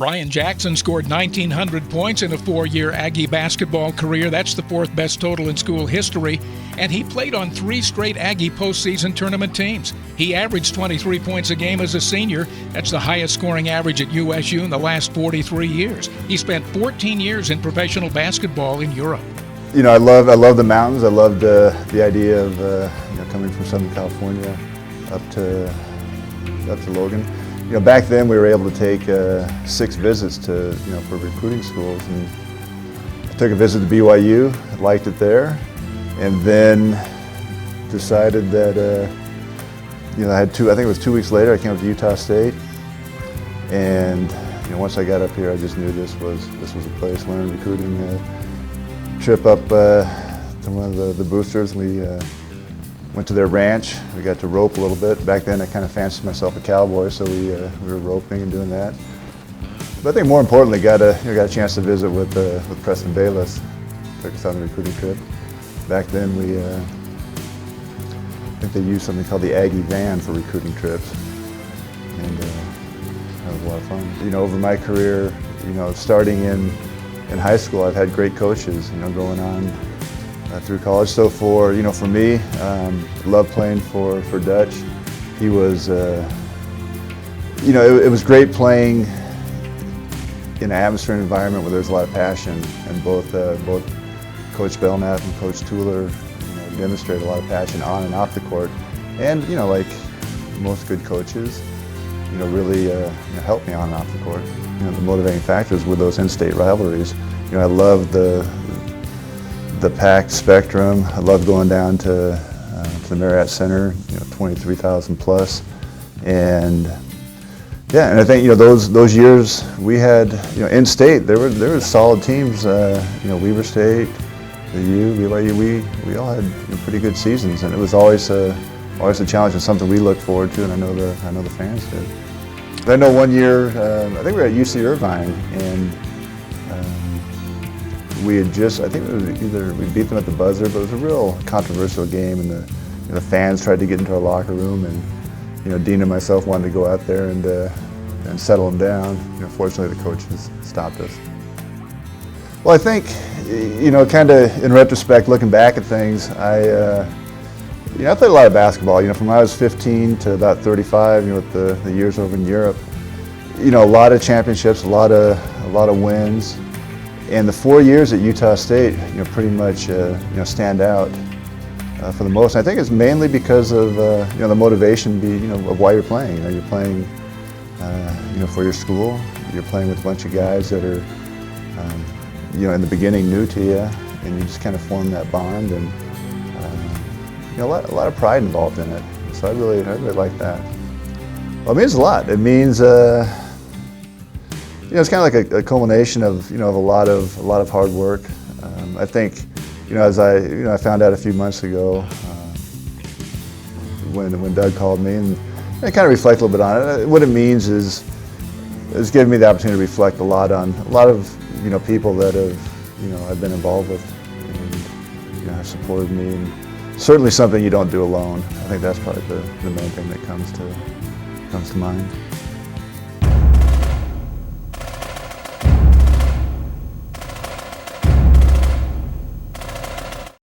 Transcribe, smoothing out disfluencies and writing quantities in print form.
Brian Jackson scored 1,900 points in a 4-year Aggie basketball career. That's the 4th best total in school history. And he played on 3 straight Aggie postseason tournament teams. He averaged 23 points a game as a senior. That's the highest scoring average at USU in the last 43 years. He spent 14 years in professional basketball in Europe. You know, I love the mountains. I loved the idea of coming from Southern California up to Logan. You know, back then we were able to take 6 visits to for recruiting schools, and I took a visit to BYU. I liked it there, and then decided that I had 2. I think it was 2 weeks later I came up to Utah State, and once I got up here, I just knew this was a place. Learned recruiting. Trip up to one of the boosters. We went to their ranch. We got to rope a little bit. Back then I kind of fancied myself a cowboy, so we were roping and doing that. But I think more importantly, got a chance to visit with Preston Palos. Took us on a recruiting trip. Back then I think they used something called the Aggie van for recruiting trips, and that was a lot of fun. Over my career, starting in high school, I've had great coaches, going on through college. So for me, loved playing for Dutch. He was, it was great playing in an atmosphere and environment where there's a lot of passion, and both Coach Belknap and Coach Tueller, demonstrated a lot of passion on and off the court, and like most good coaches, really helped me on and off the court. The motivating factors were those in-state rivalries. I loved the packed spectrum. I loved going down to the Marriott Center, 23,000 plus, and yeah, and I think those years we had in-state there were solid teams. Weber State, the U, BYU. We all had pretty good seasons, and it was always a challenge and something we looked forward to, and I know the fans did. I know one year, I think we were at UC Irvine, and we had I think it was either we beat them at the buzzer, but it was a real controversial game, and the fans tried to get into our locker room, and Dean and myself wanted to go out there and settle them down. Fortunately, the coaches stopped us. Well, I think, kind of in retrospect, looking back at things, I played a lot of basketball. From when I was 15 to about 35, with the years over in Europe. A lot of championships, a lot of wins, and the 4 years at Utah State, pretty much stand out for the most. And I think it's mainly because of the motivation, of why you're playing. You're playing, for your school. You're playing with a bunch of guys that are, in the beginning new to you, and you just kind of form that bond, and a lot of pride involved in it. So I really like that. Well, it means a lot. It means it's kind of like a culmination of a lot of hard work. I think as I found out a few months ago when Doug called me, and I kind of reflect a little bit on it. What it means is it's given me the opportunity to reflect a lot on a lot of people that have I've been involved with, and have supported me, and certainly something you don't do alone. I think that's probably the main thing that comes to mind.